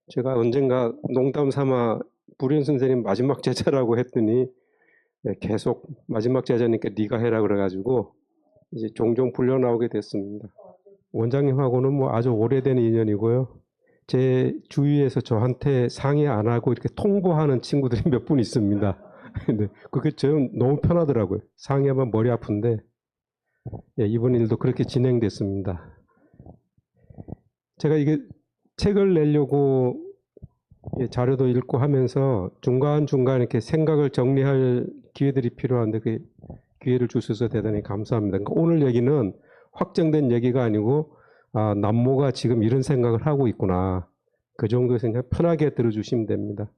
제가 언젠가 농담 삼아 불현 선생님 마지막 제자라고 했더니 계속 마지막 제자니까 네가 해라 그래가지고 이제 종종 불려 나오게 됐습니다. 원장님하고는 뭐 아주 오래된 인연이고요. 제 주위에서 저한테 상의 안 하고 이렇게 통보하는 친구들이 몇 분 있습니다. 근데 그게 저는 너무 편하더라고요. 상의하면 머리 아픈데 이번 일도 그렇게 진행됐습니다. 제가 이게 책을 내려고 자료도 읽고 하면서 중간중간 이렇게 생각을 정리할 기회들이 필요한데 그 기회를 주셔서 대단히 감사합니다. 그러니까 오늘 얘기는 확정된 얘기가 아니고 남모가 지금 이런 생각을 하고 있구나. 그 정도에서 그냥 편하게 들어주시면 됩니다.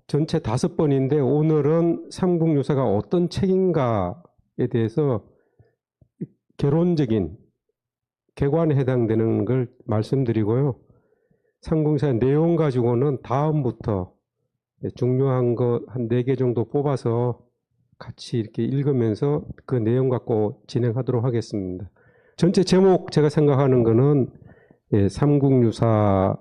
전체 5번인데 오늘은 삼국유사가 어떤 책인가에 대해서 개론적인 개관에 해당되는 걸 말씀드리고요. 삼국유사의 내용 가지고는 다음부터 중요한 거 한 4개 정도 뽑아서 같이 이렇게 읽으면서 그 내용 갖고 진행하도록 하겠습니다. 전체 제목 제가 생각하는 거는 삼국유사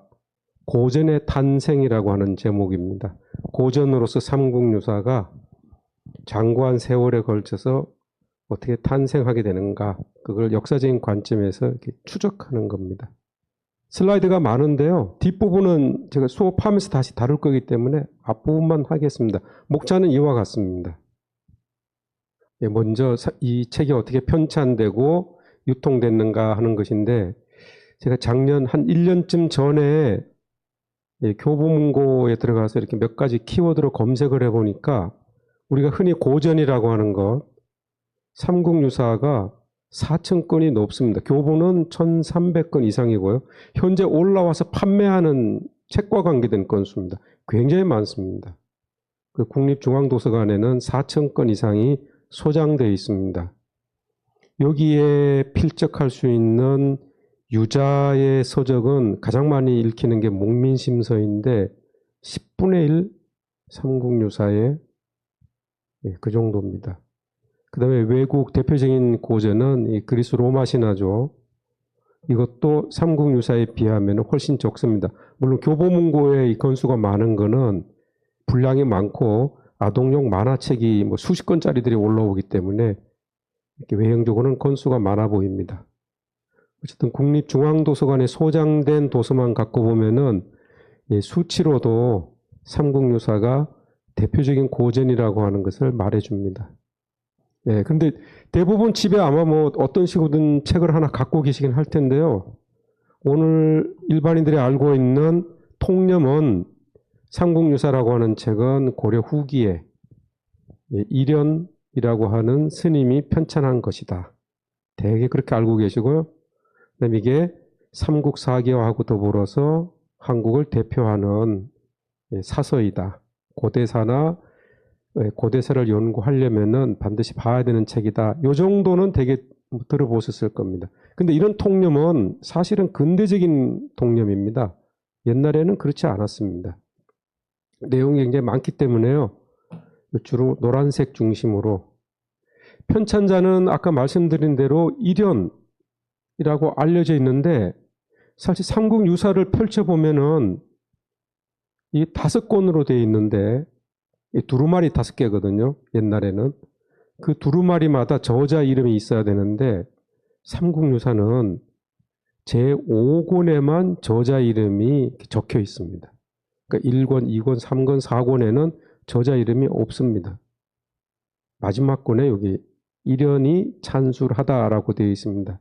고전의 탄생이라고 하는 제목입니다. 고전으로서 삼국유사가 장구한 세월에 걸쳐서 어떻게 탄생하게 되는가, 그걸 역사적인 관점에서 이렇게 추적하는 겁니다. 슬라이드가 많은데요. 뒷부분은 제가 수업하면서 다시 다룰 거기 때문에 앞부분만 하겠습니다. 목차는 이와 같습니다. 먼저 이 책이 어떻게 편찬되고 유통됐는가 하는 것인데, 제가 작년 한 1년쯤 전에 교보문고에 들어가서 이렇게 몇 가지 키워드로 검색을 해보니까 우리가 흔히 고전이라고 하는 것, 삼국유사가 4,000건이 넘습니다. 교보는 1,300건 이상이고요. 현재 올라와서 판매하는 책과 관계된 건수입니다. 굉장히 많습니다. 그 국립중앙도서관에는 4,000건 이상이 소장되어 있습니다. 여기에 필적할 수 있는 유자의 서적은 가장 많이 읽히는 게 목민심서인데 10분의 1 삼국유사의 그 정도입니다. 그 다음에 외국 대표적인 고전은 이 그리스 로마 신화죠. 이것도 삼국유사에 비하면 훨씬 적습니다. 물론 교보문고에 이 건수가 많은 거는 분량이 많고 아동용 만화책이 뭐 수십 건짜리들이 올라오기 때문에 이렇게 외형적으로는 건수가 많아 보입니다. 어쨌든 국립중앙도서관에 소장된 도서만 갖고 보면은 수치로도 삼국유사가 대표적인 고전이라고 하는 것을 말해줍니다. 근데 대부분 집에 아마 뭐 어떤 식으로든 책을 하나 갖고 계시긴 할 텐데요. 오늘 일반인들이 알고 있는 통념은 삼국유사라고 하는 책은 고려 후기에 일연이라고 하는 스님이 편찬한 것이다. 대개 그렇게 알고 계시고요. 그다음에 이게 삼국사기화하고 더불어서 한국을 대표하는 사서이다. 고대사나 고대사를 연구하려면은 반드시 봐야 되는 책이다. 이 정도는 되게 들어보셨을 겁니다. 근데 이런 통념은 사실은 근대적인 통념입니다. 옛날에는 그렇지 않았습니다. 내용이 굉장히 많기 때문에요. 주로 노란색 중심으로. 편찬자는 아까 말씀드린 대로 일연이라고 알려져 있는데 사실 삼국유사를 펼쳐보면은 이 5권으로 되어 있는데 이 두루마리 5개거든요. 옛날에는. 그 두루마리마다 저자 이름이 있어야 되는데 삼국유사는 제5권에만 저자 이름이 적혀 있습니다. 그러니까 1권, 2권, 3권, 4권에는 저자 이름이 없습니다. 마지막 권에 여기 일연이 찬술하다라고 되어 있습니다.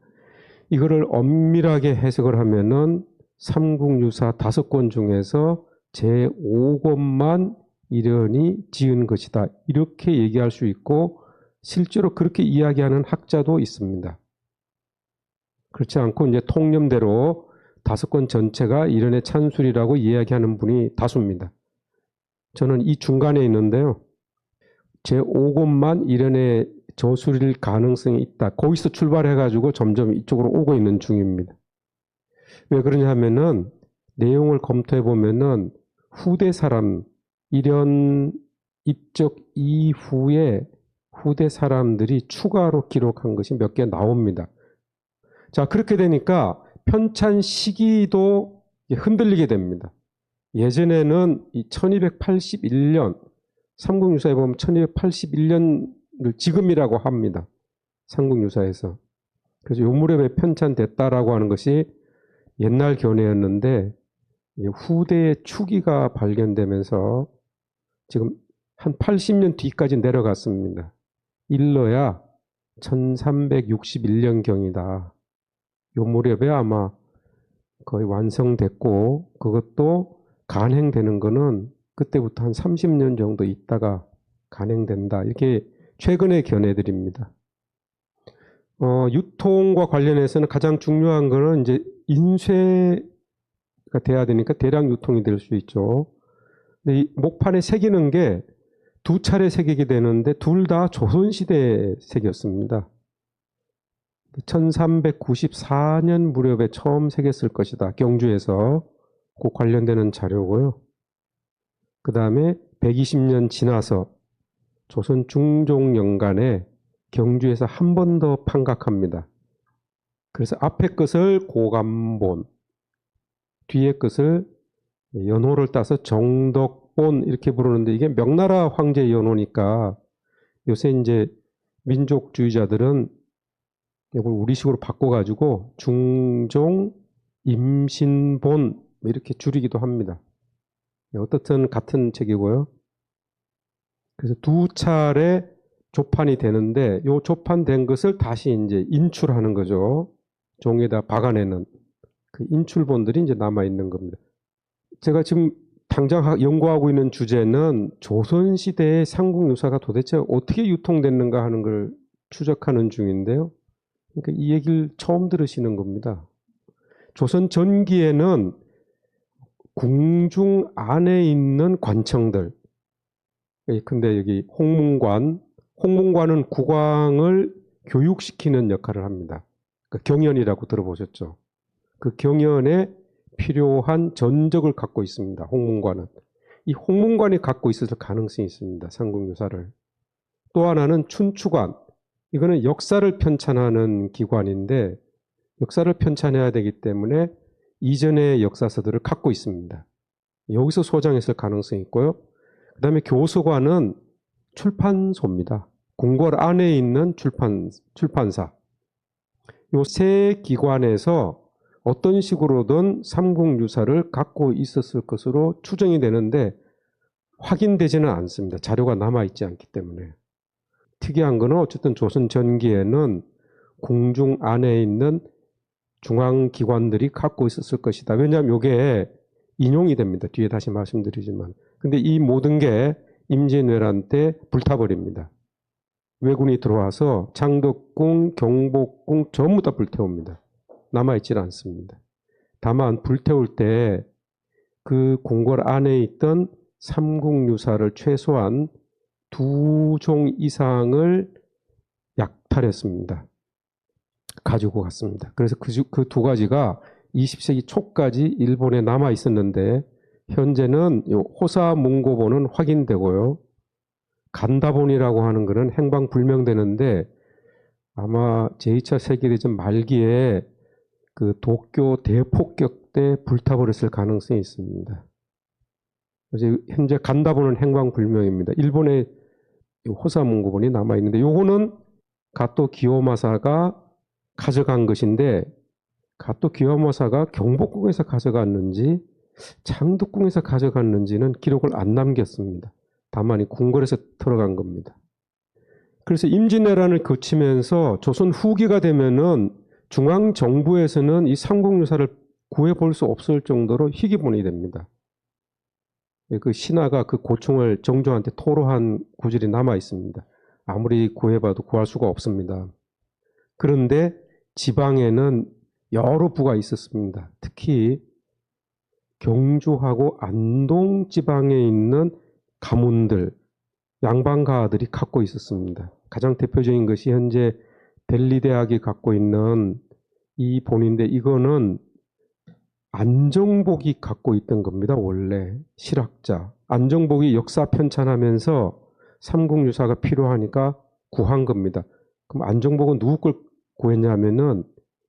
이거를 엄밀하게 해석을 하면은 삼국유사 5권 중에서 제5권만 일연이 지은 것이다. 이렇게 얘기할 수 있고 실제로 그렇게 이야기하는 학자도 있습니다. 그렇지 않고 이제 통념대로 5권 전체가 일연의 찬술이라고 이야기하는 분이 다수입니다. 저는 이 중간에 있는데요. 제5권만 일연의 저술일 가능성이 있다. 거기서 출발해가지고 점점 이쪽으로 오고 있는 중입니다. 왜 그러냐 하면은 내용을 검토해 보면은 후대 사람, 일연 입적 이후에 후대 사람들이 추가로 기록한 것이 몇 개 나옵니다. 자, 그렇게 되니까 편찬 시기도 이게 흔들리게 됩니다. 예전에는 이 1281년 삼국유사에 보면 1281년을 지금이라고 합니다. 삼국유사에서. 그래서 요 무렵에 편찬됐다라고 하는 것이 옛날 견해였는데 후대의 추기가 발견되면서 지금 한 80년 뒤까지 내려갔습니다. 일러야 1361년경이다. 요 무렵에 아마 거의 완성됐고 그것도 간행되는 거는 그때부터 한 30년 정도 있다가 간행된다. 이렇게 최근의 견해들입니다. 유통과 관련해서는 가장 중요한 거는 이제 인쇄가 돼야 되니까 대량 유통이 될 수 있죠. 근데 이 목판에 새기는 게 두 차례 새기게 되는데 둘 다 조선시대에 새겼습니다. 1394년 무렵에 처음 새겼을 것이다. 경주에서 그 관련되는 자료고요. 그 다음에 120년 지나서 조선 중종년간에 경주에서 한 번 더 판각합니다. 그래서 앞에 것을 고감본, 뒤에 것을 연호를 따서 정덕본 이렇게 부르는데 이게 명나라 황제 연호니까 요새 이제 민족주의자들은 이걸 우리식으로 바꿔가지고 중종 임신본 이렇게 줄이기도 합니다. 어떻든 같은 책이고요. 그래서 두 차례 조판이 되는데 요 조판된 것을 다시 이제 인출하는 거죠. 종에다 박아내는 그 인출본들이 이제 남아 있는 겁니다. 제가 지금 당장 연구하고 있는 주제는 조선시대의 삼국유사가 도대체 어떻게 유통됐는가 하는 걸 추적하는 중인데요. 그러니까 이 얘기를 처음 들으시는 겁니다. 조선 전기에는 궁중 안에 있는 관청들, 근데 여기 홍문관은 국왕을 교육시키는 역할을 합니다. 그러니까 경연이라고 들어보셨죠? 그 경연에 필요한 전적을 갖고 있습니다. 홍문관은. 이 홍문관이 갖고 있을 가능성이 있습니다. 삼국유사를. 또 하나는 춘추관. 이거는 역사를 편찬하는 기관인데 역사를 편찬해야 되기 때문에 이전의 역사서들을 갖고 있습니다. 여기서 소장했을 가능성이 있고요. 그 다음에 교수관은 출판소입니다. 궁궐 안에 있는 출판사. 요 세 기관에서 어떤 식으로든 삼국유사를 갖고 있었을 것으로 추정이 되는데 확인되지는 않습니다. 자료가 남아있지 않기 때문에. 특이한 거는 어쨌든 조선 전기에는 궁중 안에 있는 중앙기관들이 갖고 있었을 것이다. 왜냐하면 이게 인용이 됩니다. 뒤에 다시 말씀드리지만. 근데 이 모든 게 임진왜란 때 불타버립니다. 왜군이 들어와서 장덕궁, 경복궁 전부 다 불태웁니다. 남아있질 않습니다. 다만 불태울 때 그 궁궐 안에 있던 삼국유사를 최소한 2종 이상을 약탈했습니다. 가지고 갔습니다. 그래서 그 두 가지가 20세기 초까지 일본에 남아 있었는데 현재는 호사문고본은 확인되고요. 간다본이라고 하는 것은 행방불명되는데 아마 제2차 세계대전 말기에 그 도쿄 대폭격 때 불타버렸을 가능성이 있습니다. 그래서 현재 간다본은 행방불명입니다. 일본의 호사문고본이 남아 있는데 요거는 가토 기요마사가 가져간 것인데 가토 기요마사가 경복궁에서 가져갔는지 장덕궁에서 가져갔는지는 기록을 안 남겼습니다. 다만 이 궁궐에서 들어간 겁니다. 그래서 임진왜란을 거치면서 조선 후기가 되면은 중앙정부에서는 이 삼국유사를 구해볼 수 없을 정도로 희귀본이 됩니다. 그 신하가 그 고충을 정조한테 토로한 구절이 남아 있습니다. 아무리 구해봐도 구할 수가 없습니다. 그런데 지방에는 여러 부가 있었습니다. 특히 경주하고 안동 지방에 있는 가문들, 양반가들이 갖고 있었습니다. 가장 대표적인 것이 현재 델리대학이 갖고 있는 이 본인데 이거는 안정복이 갖고 있던 겁니다. 원래 실학자. 안정복이 역사 편찬하면서 삼국유사가 필요하니까 구한 겁니다. 그럼 안정복은 누구 걸 구했냐면은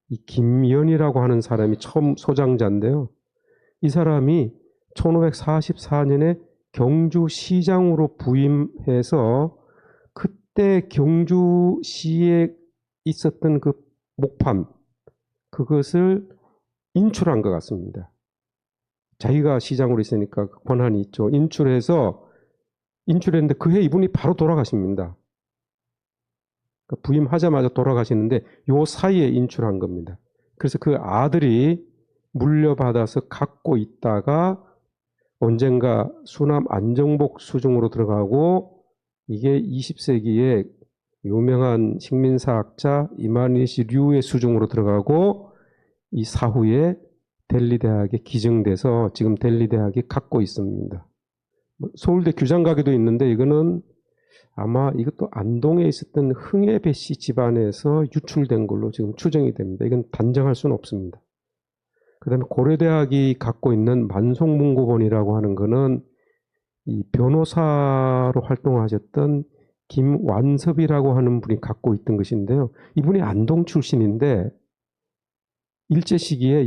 이 김연이라고 하는 사람이 처음 소장자인데요. 이 사람이 1544년에 경주시장으로 부임해서 그때 경주시에 있었던 그 목판, 그것을 인출한 것 같습니다. 자기가 시장으로 있으니까 권한이 있죠. 인출했는데 그해 이분이 바로 돌아가십니다. 부임하자마자 돌아가시는데 요 사이에 인출한 겁니다. 그래서 그 아들이 물려받아서 갖고 있다가 언젠가 수남 안정복 수중으로 들어가고, 이게 20세기에 유명한 식민사학자 이마니시 류의 수중으로 들어가고, 이 사후에 델리 대학에 기증돼서 지금 델리 대학이 갖고 있습니다. 서울대 규장가게도 있는데 이거는 아마 이것도 안동에 있었던 흥예배 씨 집안에서 유출된 걸로 지금 추정이 됩니다. 이건 단정할 수는 없습니다. 그 다음에 고려대학이 갖고 있는 만송문고본이라고 하는 거는 이 변호사로 활동하셨던 김완섭이라고 하는 분이 갖고 있던 것인데요. 이분이 안동 출신인데 일제 시기에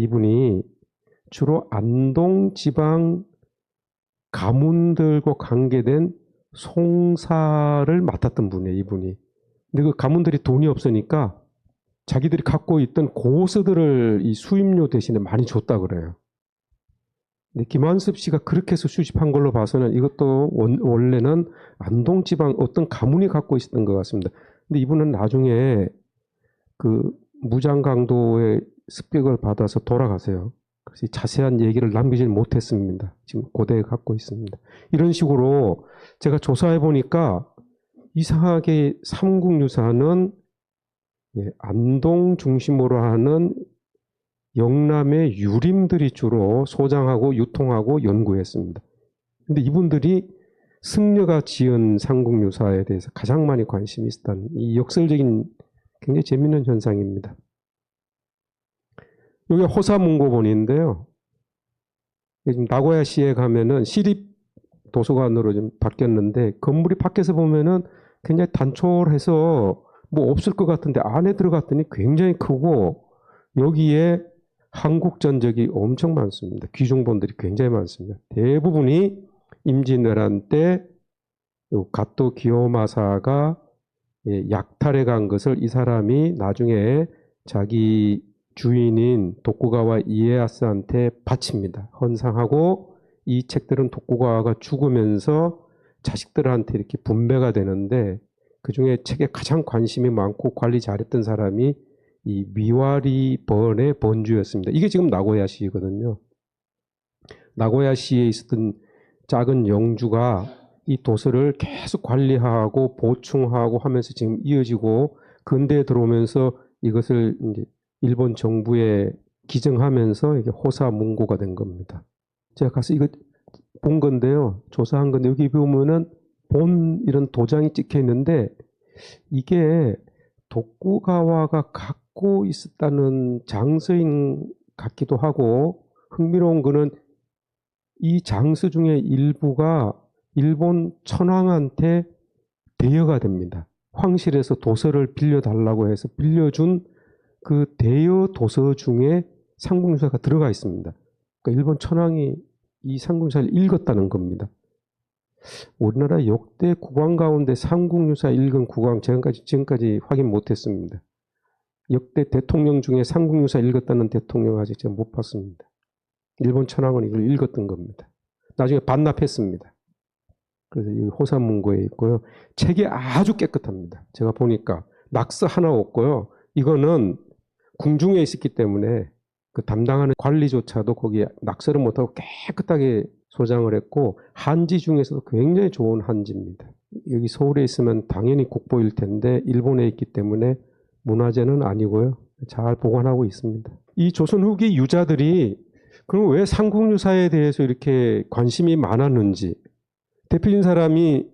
주로 안동 지방 가문들과 관계된 송사를 맡았던 분이에요, 이분이. 근데 그 가문들이 돈이 없으니까 자기들이 갖고 있던 고서들을 이 수임료 대신에 많이 줬다 그래요. 근데 김완섭 씨가 그렇게 해서 수집한 걸로 봐서는 이것도 원래는 안동 지방 어떤 가문이 갖고 있었던 것 같습니다. 근데 이분은 나중에 그 무장강도의 습격을 받아서 돌아가세요. 그래서 자세한 얘기를 남기질 못했습니다. 지금 고대에 갖고 있습니다. 이런 식으로 제가 조사해 보니까 이상하게 삼국유사는 안동 중심으로 하는 영남의 유림들이 주로 소장하고 유통하고 연구했습니다. 근데 이분들이 승려가 지은 삼국유사에 대해서 가장 많이 관심이 있었다는 이 역설적인 굉장히 재미있는 현상입니다. 여기 호사문고본인데요. 지금 나고야시에 가면은 시립 도서관으로 좀 바뀌었는데 건물이 밖에서 보면은 굉장히 단촐해서 뭐 없을 것 같은데 안에 들어갔더니 굉장히 크고 여기에 한국 전적이 엄청 많습니다. 귀중본들이 굉장히 많습니다. 대부분이 임진왜란 때 가토 기요마사가 약탈해 간 것을 이 사람이 나중에 자기 주인인 도쿠가와 이에야스한테 바칩니다. 헌상하고 이 책들은 도쿠가와가 죽으면서 자식들한테 이렇게 분배가 되는데 그중에 책에 가장 관심이 많고 관리 잘했던 사람이 이 미와리 번의 번주였습니다. 이게 지금 나고야시거든요. 나고야시에 있었던 작은 영주가 이 도서를 계속 관리하고 보충하고 하면서 지금 이어지고 근대에 들어오면서 이것을 이제 일본 정부에 기증하면서 이게 호사문고가 된 겁니다. 제가 가서 이거 본 건데요. 조사한 건데 여기 보면은 본 이런 도장이 찍혀 있는데 이게 도쿠가와가 갖고 있었다는 장서인 같기도 하고 흥미로운 거는 이 장서 중에 일부가 일본 천황한테 대여가 됩니다. 황실에서 도서를 빌려달라고 해서 빌려준 그 대여 도서 중에 삼국유사가 들어가 있습니다. 그러니까 일본 천황이 이 삼국유사를 읽었다는 겁니다. 우리나라 역대 국왕 가운데 삼국유사 읽은 국왕 지금까지 확인 못했습니다. 역대 대통령 중에 삼국유사 읽었다는 대통령 아직 제가 못 봤습니다. 일본 천황은 이걸 읽었던 겁니다. 나중에 반납했습니다. 그래서 이 호사문고에 있고요. 책이 아주 깨끗합니다. 제가 보니까 낙서 하나 없고요. 이거는 궁중에 있었기 때문에 그 담당하는 관리조차도 거기에 낙서를 못하고 깨끗하게 소장을 했고 한지 중에서도 굉장히 좋은 한지입니다. 여기 서울에 있으면 당연히 국보일 텐데 일본에 있기 때문에 문화재는 아니고요. 잘 보관하고 있습니다. 이 조선 후기 유자들이 그럼 왜 삼국유사에 대해서 이렇게 관심이 많았는지 대표적인 사람이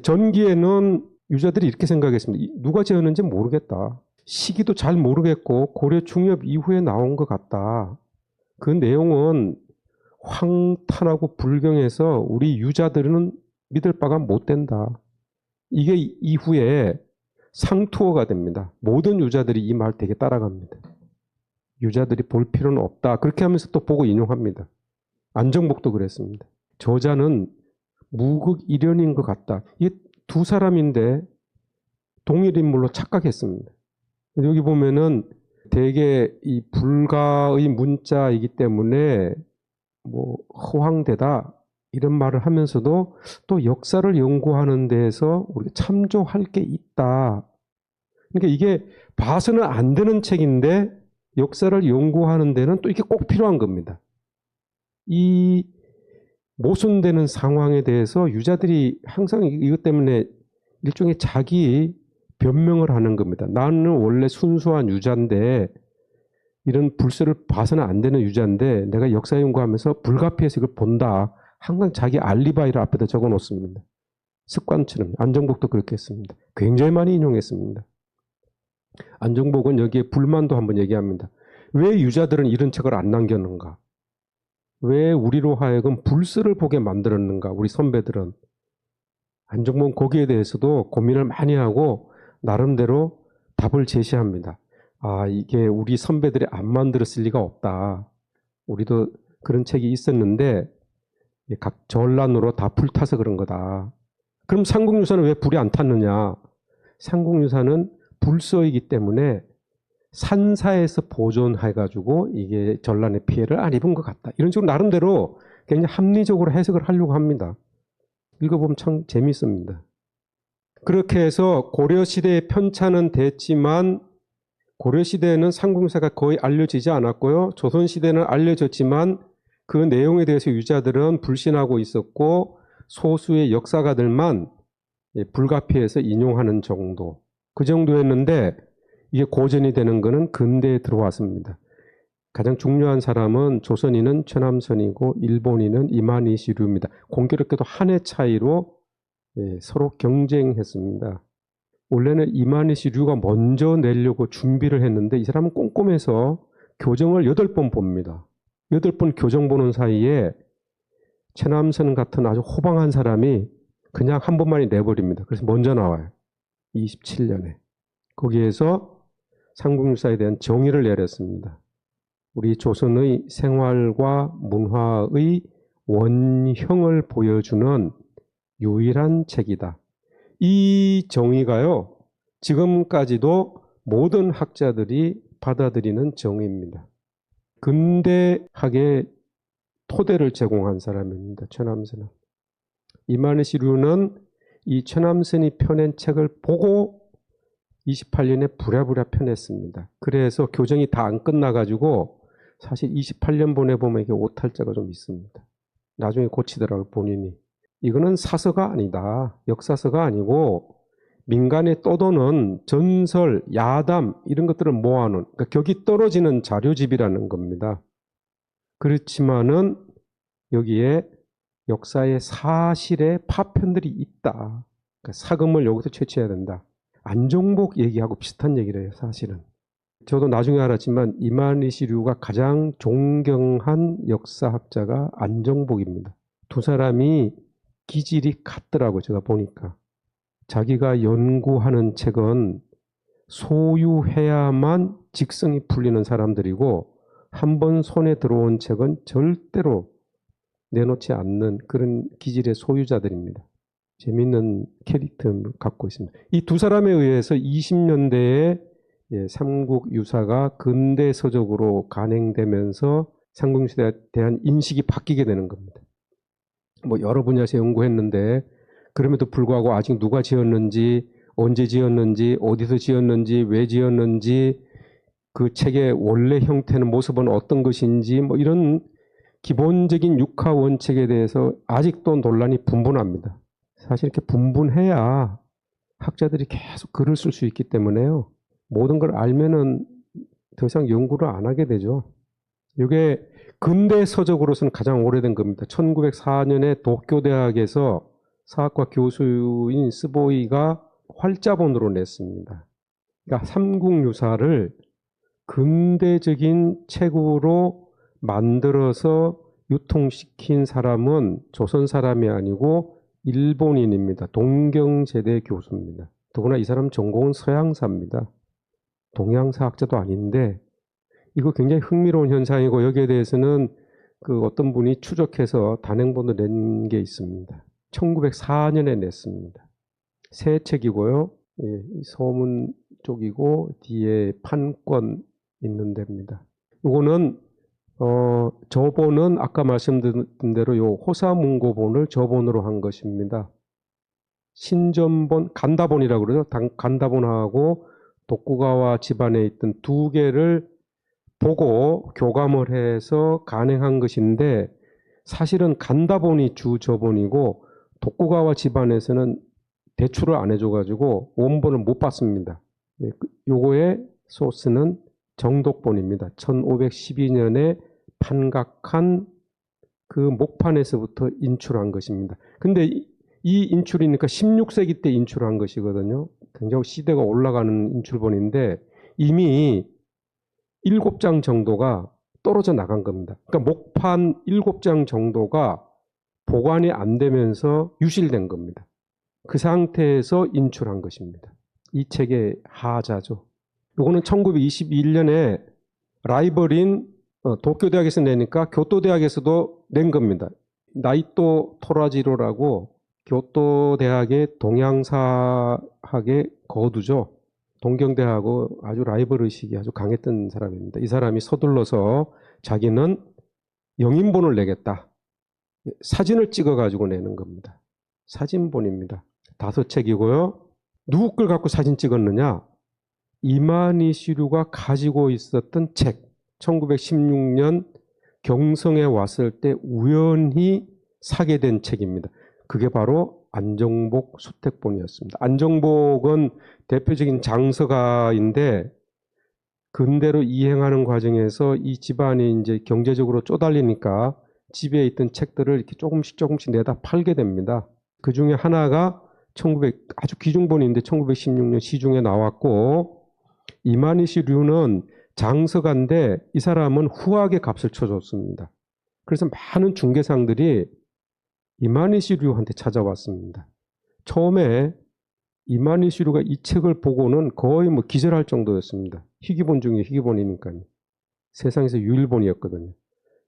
전기에는 유자들이 이렇게 생각했습니다. 누가 지었는지 모르겠다. 시기도 잘 모르겠고 고려 중엽 이후에 나온 것 같다. 그 내용은 황탄하고 불경해서 우리 유자들은 믿을 바가 못 된다. 이게 이후에 상투어가 됩니다. 모든 유자들이 이 말 되게 따라갑니다. 유자들이 볼 필요는 없다. 그렇게 하면서 또 보고 인용합니다. 안정복도 그랬습니다. 저자는 무극일연인 것 같다. 이게 두 사람인데 동일 인물로 착각했습니다. 여기 보면은 대개 이 불가의 문자이기 때문에 뭐 허황되다 이런 말을 하면서도 또 역사를 연구하는 데에서 우리가 참조할 게 있다. 그러니까 이게 봐서는 안 되는 책인데 역사를 연구하는 데는 또 이게 꼭 필요한 겁니다. 이 모순되는 상황에 대해서 유자들이 항상 이것 때문에 일종의 자기 변명을 하는 겁니다. 나는 원래 순수한 유자인데 이런 불서를 봐서는 안 되는 유자인데 내가 역사 연구하면서 불가피해서 이걸 본다. 항상 자기 알리바이를 앞에다 적어 놓습니다. 습관처럼. 안정복도 그렇게 했습니다. 굉장히 많이 인용했습니다. 안정복은 여기에 불만도 한번 얘기합니다. 왜 유자들은 이런 책을 안 남겼는가? 왜 우리로 하여금 불서를 보게 만들었는가? 우리 선배들은. 안정복은 거기에 대해서도 고민을 많이 하고 나름대로 답을 제시합니다. 아, 이게 우리 선배들이 안 만들었을 리가 없다. 우리도 그런 책이 있었는데 각 전란으로 다 불타서 그런 거다. 그럼 삼국유사는 왜 불이 안 탔느냐? 삼국유사는 불서이기 때문에 산사에서 보존해가지고 이게 전란의 피해를 안 입은 것 같다. 이런 식으로 나름대로 굉장히 합리적으로 해석을 하려고 합니다. 읽어보면 참 재밌습니다. 그렇게 해서 고려시대의 편찬은 됐지만 고려시대에는 삼국유사가 거의 알려지지 않았고요. 조선시대는 알려졌지만 그 내용에 대해서 유자들은 불신하고 있었고 소수의 역사가들만 불가피해서 인용하는 정도. 그 정도였는데 이게 고전이 되는 것은 근대에 들어왔습니다. 가장 중요한 사람은 조선인은 최남선이고 일본인은 이만희시류입니다. 공교롭게도 한 해 차이로 서로 경쟁했습니다. 원래는 이만희시류가 먼저 내려고 준비를 했는데 이 사람은 꼼꼼해서 교정을 8번 봅니다. 8번 교정 보는 사이에 최남선 같은 아주 호방한 사람이 그냥 한 번만에 내버립니다. 그래서 먼저 나와요. 27년에. 거기에서 삼국유사에 대한 정의를 내렸습니다. 우리 조선의 생활과 문화의 원형을 보여주는 유일한 책이다. 이 정의가요, 지금까지도 모든 학자들이 받아들이는 정의입니다. 근대학의 토대를 제공한 사람입니다. 최남선은. 이만희시류는 이 최남선이 펴낸 책을 보고 28년에 부랴부랴 펴냈습니다. 그래서 교정이 다 안 끝나가지고 사실 28년 보내보면 이게 오탈자가 좀 있습니다. 나중에 고치더라고요, 본인이. 이거는 사서가 아니다. 역사서가 아니고 민간에 떠도는 전설, 야담 이런 것들을 모아놓은 그러니까 격이 떨어지는 자료집이라는 겁니다. 그렇지만은 여기에 역사의 사실의 파편들이 있다. 그러니까 사금을 여기서 채취해야 된다. 안정복 얘기하고 비슷한 얘기를 해요, 사실은. 저도 나중에 알았지만 이만희시류가 가장 존경한 역사학자가 안정복입니다. 두 사람이 기질이 같더라고요, 제가 보니까. 자기가 연구하는 책은 소유해야만 직성이 풀리는 사람들이고 한 번 손에 들어온 책은 절대로 내놓지 않는 그런 기질의 소유자들입니다. 재미있는 캐릭터를 갖고 있습니다. 이 두 사람에 의해서 20년대에 삼국유사가 근대서적으로 간행되면서 삼국시대에 대한 인식이 바뀌게 되는 겁니다. 뭐 여러 분야에서 연구했는데 그럼에도 불구하고 아직 누가 지었는지, 언제 지었는지, 어디서 지었는지, 왜 지었는지, 그 책의 원래 형태는 모습은 어떤 것인지 뭐 이런 기본적인 육하 원칙에 대해서 아직도 논란이 분분합니다. 사실 이렇게 분분해야 학자들이 계속 글을 쓸 수 있기 때문에요. 모든 걸 알면은 더 이상 연구를 안 하게 되죠. 이게 근대 서적으로서는 가장 오래된 겁니다. 1904년에 도쿄대학에서 사학과 교수인 스보이가 활자본으로 냈습니다. 그러니까 삼국유사를 근대적인 책으로 만들어서 유통시킨 사람은 조선 사람이 아니고 일본인입니다. 동경제대 교수입니다. 더구나 이 사람 전공은 서양사입니다. 동양사학자도 아닌데 이거 굉장히 흥미로운 현상이고 여기에 대해서는 그 어떤 분이 추적해서 단행본을 낸 게 있습니다. 1904년에 냈습니다. 새 책이고요. 예, 서문 쪽이고 뒤에 판권 있는 데입니다. 이거는 저본은 아까 말씀드린 대로 요 호사문고본을 저본으로 한 것입니다. 신전본, 간다본이라고 그러죠. 간다본하고 독구가와 집안에 있던 두 개를 보고 교감을 해서 간행한 것인데 사실은 간다본이 주 저본이고 독구가와 집안에서는 대출을 안 해줘가지고 원본을 못 받습니다. 요거의 소스는 정독본입니다. 1512년에 판각한 그 목판에서부터 인출한 것입니다. 근데 이 인출이니까 16세기 때 인출한 것이거든요. 굉장히 시대가 올라가는 인출본인데 이미 7장 정도가 떨어져 나간 겁니다. 그러니까 목판 7장 정도가 보관이 안 되면서 유실된 겁니다. 그 상태에서 인출한 것입니다. 이 책의 하자죠. 이거는 1921년에 라이벌인 도쿄대학에서 내니까 교토대학에서도 낸 겁니다. 나이토 토라지로라고 교토대학의 동양사학의 거두죠. 동경대하고 아주 라이벌 의식이 아주 강했던 사람입니다. 이 사람이 서둘러서 자기는 영인본을 내겠다. 사진을 찍어가지고 내는 겁니다. 사진본입니다. 5책이고요. 누구 걸 갖고 사진 찍었느냐? 이마니시류가 가지고 있었던 책. 1916년 경성에 왔을 때 우연히 사게 된 책입니다. 그게 바로 안정복 수택본이었습니다. 안정복은 대표적인 장서가인데 근대로 이행하는 과정에서 이 집안이 이제 경제적으로 쪼달리니까 집에 있던 책들을 이렇게 조금씩 내다 팔게 됩니다. 그 중에 하나가 아주 귀중본인데 1916년 시중에 나왔고 이마니시류는 장서가인데 이 사람은 후하게 값을 쳐줬습니다. 그래서 많은 중개상들이 이마니시류한테 찾아왔습니다. 처음에 이마니시류가 이 책을 보고는 거의 뭐 기절할 정도였습니다. 희귀본 중에 희귀본이니까요. 세상에서 유일본이었거든요.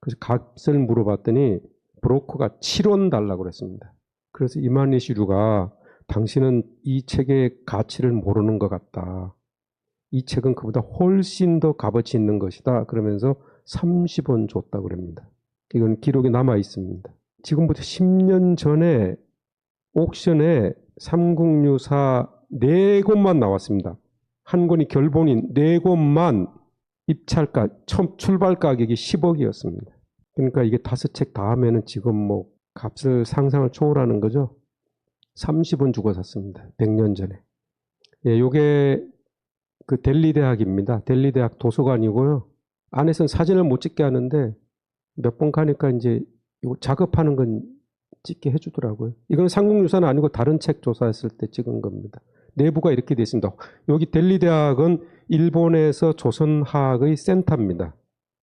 그래서 값을 물어봤더니 브로커가 7원 달라고 그랬습니다. 그래서 이마니시류가 당신은 이 책의 가치를 모르는 것 같다. 이 책은 그보다 훨씬 더 값어치 있는 것이다. 그러면서 30원 줬다고 그럽니다. 이건 기록이 남아 있습니다. 지금부터 10년 전에 옥션에 삼국유사 4권만 나왔습니다. 한 권이 결본인 4권만 입찰가, 출발 가격이 10억이었습니다. 그러니까 이게 5책 다 하면은 지금 뭐 값을 상상을 초월하는 거죠. 30원 주고 샀습니다. 100년 전에. 예, 요게 그 델리대학입니다. 델리대학 도서관이고요. 안에서는 사진을 못 찍게 하는데 몇 번 가니까 이제 이거 작업하는 건 찍게 해주더라고요. 이건 삼국유사는 아니고 다른 책 조사했을 때 찍은 겁니다. 내부가 이렇게 되어 있습니다. 여기 델리대학은 일본에서 조선학의 센터입니다.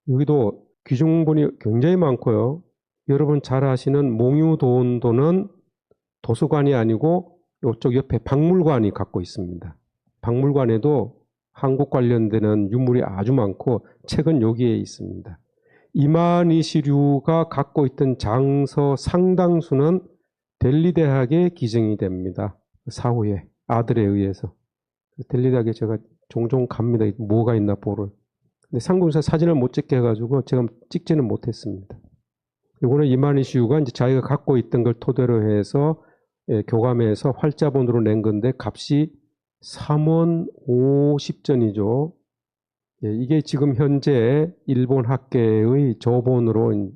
여기도 귀중본이 굉장히 많고요. 여러분 잘 아시는 몽유도원도는 도서관이 아니고 이쪽 옆에 박물관이 갖고 있습니다. 박물관에도 한국 관련되는 유물이 아주 많고 책은 여기에 있습니다. 이마니시류가 갖고 있던 장서 상당수는 델리대학에 기증이 됩니다. 사후에 아들에 의해서. 델리대학에 제가 종종 갑니다. 뭐가 있나 보러. 근데 삼국유사 사진을 못 찍게 해가지고 제가 찍지는 못했습니다. 이거는 이마니시류가 이제 자기가 갖고 있던 걸 토대로 해서 교감해서 활자본으로 낸 건데 값이 3원 50전이죠. 이게 지금 현재 일본 학계의 저본으로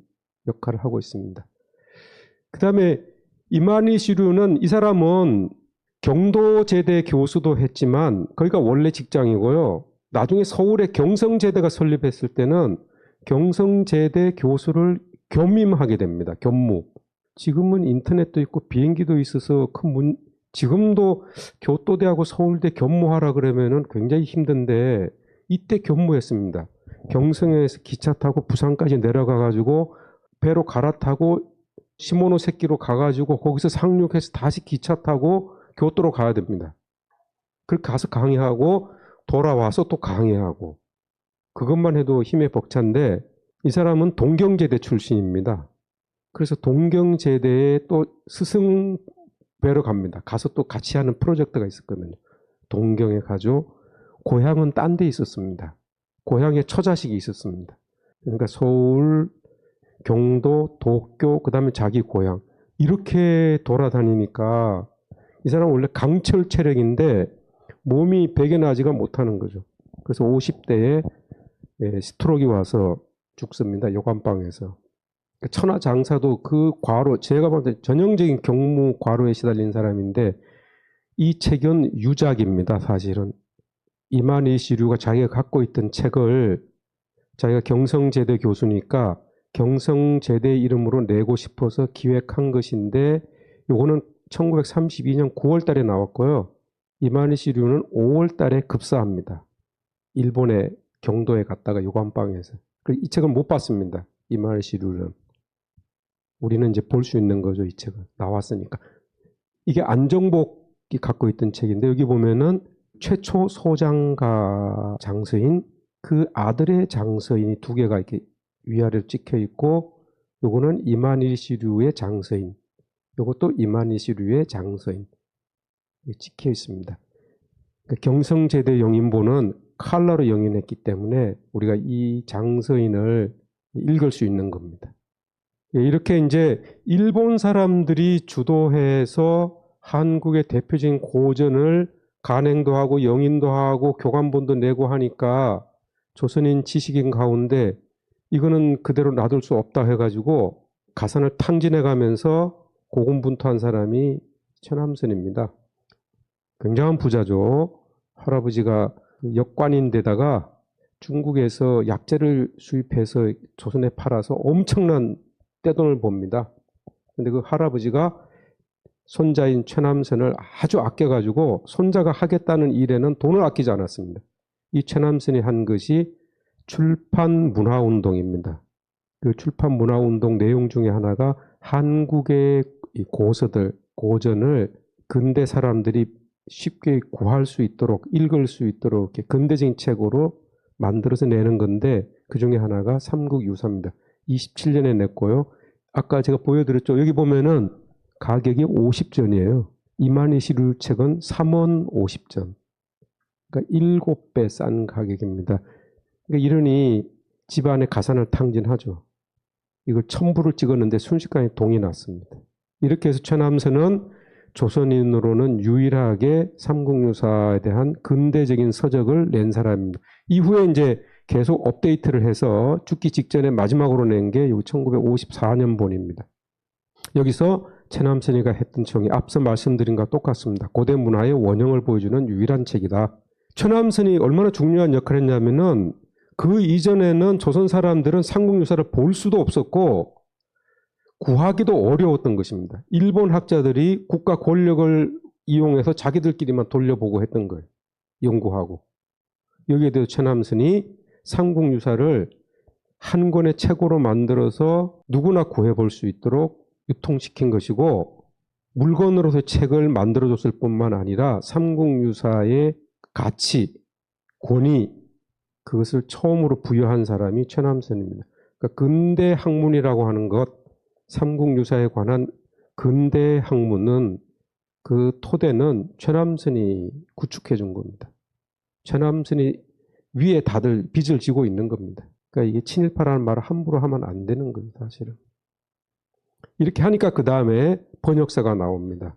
역할을 하고 있습니다. 그 다음에 이마니시류는 이 사람은 경도제대 교수도 했지만 거기가 원래 직장이고요. 나중에 서울에 경성제대가 설립했을 때는 경성제대 교수를 겸임하게 됩니다. 겸무. 지금은 인터넷도 있고 비행기도 있어서 지금도 교토대하고 서울대 겸무하라 그러면은 굉장히 힘든데 이때 겸무했습니다. 경성에서 기차 타고 부산까지 내려가가지고 배로 갈아타고 시모노세키로 가가지고 거기서 상륙해서 다시 기차 타고 교토로 가야 됩니다. 그렇게 가서 강의하고 돌아와서 또 강의하고 그것만 해도 힘에 벅찬데 이 사람은 동경제대 출신입니다. 그래서 동경제대에 또 스승 뵈러 갑니다. 가서 또 같이 하는 프로젝트가 있었거든요. 동경에 가죠. 고향은 딴 데 있었습니다. 고향에 처자식이 있었습니다. 그러니까 서울, 경도, 도쿄, 그 다음에 자기 고향. 이렇게 돌아다니니까 이 사람은 원래 강철 체력인데 몸이 베개 나지가 못하는 거죠. 그래서 50대에 스트로크가 와서 죽습니다. 요관방에서. 천하장사도 그 과로, 제가 볼 때 전형적인 경무 과로에 시달린 사람인데 이 책은 유작입니다. 사실은. 이만희 시류가 자기가 갖고 있던 책을 자기가 경성제대 교수니까 경성제대 이름으로 내고 싶어서 기획한 것인데 요거는 1932년 9월 달에 나왔고요. 이만희 시류는 5월 달에 급사합니다. 일본의 경도에 갔다가 요관방에서. 이 책을 못 봤습니다. 이만희 시류는. 우리는 이제 볼 수 있는 거죠. 이 책은. 나왔으니까. 이게 안정복이 갖고 있던 책인데 여기 보면은 최초 소장가 장서인 그 아들의 장서인이 두 개가 이렇게 위아래로 찍혀 있고 요거는 이만희 시류의 장서인 요것도 이만희 시류의 장서인 찍혀 있습니다. 그러니까 경성제대 영인본은 칼라로 영인했기 때문에 우리가 이 장서인을 읽을 수 있는 겁니다. 이렇게 이제 일본 사람들이 주도해서 한국의 대표적인 고전을 간행도 하고 영인도 하고 교감본도 내고 하니까 조선인 지식인 가운데 이거는 그대로 놔둘 수 없다 해가지고 가산을 탕진해 가면서 고군분투한 사람이 최남선입니다. 굉장한 부자죠. 할아버지가 역관인데다가 중국에서 약재를 수입해서 조선에 팔아서 엄청난 떼돈을 봅니다. 근데 그 할아버지가 손자인 최남선을 아주 아껴가지고 손자가 하겠다는 일에는 돈을 아끼지 않았습니다. 이 최남선이 한 것이 출판 문화운동입니다. 그 출판 문화운동 내용 중에 하나가 한국의 고서들, 고전을 근대 사람들이 쉽게 구할 수 있도록 읽을 수 있도록 이렇게 근대적인 책으로 만들어서 내는 건데 그 중에 하나가 삼국유사입니다. 27년에 냈고요. 아까 제가 보여드렸죠. 여기 보면은 가격이 50전이에요. 이만희 시류 책은 3원 50전. 그러니까 7배 싼 가격입니다. 그러니까 이러니 집안에 가산을 탕진하죠. 이걸 1000부를 찍었는데 순식간에 동이 났습니다. 이렇게 해서 최남선은 조선인으로는 유일하게 삼국유사에 대한 근대적인 서적을 낸 사람입니다. 이후에 이제 계속 업데이트를 해서 죽기 직전에 마지막으로 낸 게 1954년 본입니다. 여기서 최남선이가 했던 청이 앞서 말씀드린 것과 똑같습니다. 고대 문화의 원형을 보여주는 유일한 책이다. 최남선이 얼마나 중요한 역할을 했냐면은 그 이전에는 조선 사람들은 삼국유사를 볼 수도 없었고 구하기도 어려웠던 것입니다. 일본 학자들이 국가 권력을 이용해서 자기들끼리만 돌려보고 했던 거예요. 연구하고. 여기에 대해서 최남선이 삼국유사를 한 권의 책으로 만들어서 누구나 구해볼 수 있도록 유통시킨 것이고 물건으로서 책을 만들어줬을 뿐만 아니라 삼국유사의 가치, 권위 그것을 처음으로 부여한 사람이 최남선입니다. 그러니까 근대 학문이라고 하는 것, 삼국유사에 관한 근대 학문은 그 토대는 최남선이 구축해 준 겁니다. 최남선이 위에 다들 빚을 지고 있는 겁니다. 그러니까 이게 친일파라는 말을 함부로 하면 안 되는 거예요, 사실은. 이렇게 하니까 그 다음에 번역사가 나옵니다.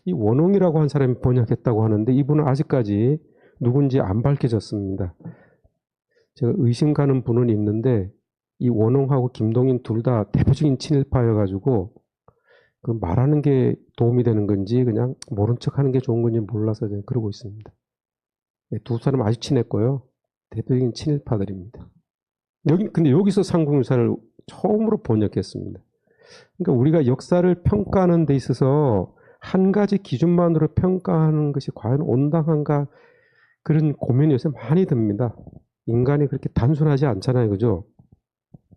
이 원홍이라고 한 사람이 번역했다고 하는데 이분은 아직까지 누군지 안 밝혀졌습니다. 제가 의심 가는 분은 있는데 이 원홍하고 김동인 둘 다 대표적인 친일파여가지고 그 말하는 게 도움이 되는 건지 그냥 모른 척 하는 게 좋은 건지 몰라서 그러고 있습니다. 두 사람 아주 친했고요. 대표적인 친일파들입니다. 근데 여기서 삼국유사를 처음으로 번역했습니다. 그러니까 우리가 역사를 평가하는 데 있어서 한 가지 기준만으로 평가하는 것이 과연 온당한가 그런 고민이 요새 많이 듭니다. 인간이 그렇게 단순하지 않잖아요. 그죠?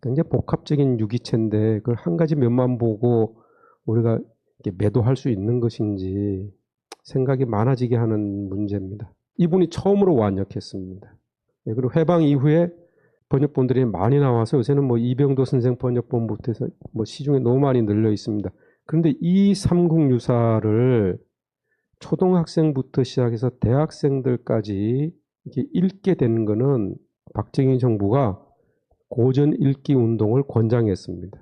굉장히 복합적인 유기체인데 그걸 한 가지 면만 보고 우리가 매도할 수 있는 것인지 생각이 많아지게 하는 문제입니다. 이분이 처음으로 완역했습니다. 그리고 해방 이후에 번역본들이 많이 나와서 요새는 뭐 이병도 선생 번역본부터 해서 뭐 시중에 너무 많이 늘려 있습니다. 그런데 이 삼국유사를 초등학생부터 시작해서 대학생들까지 이렇게 읽게 되는 거는 박정희 정부가 고전 읽기 운동을 권장했습니다.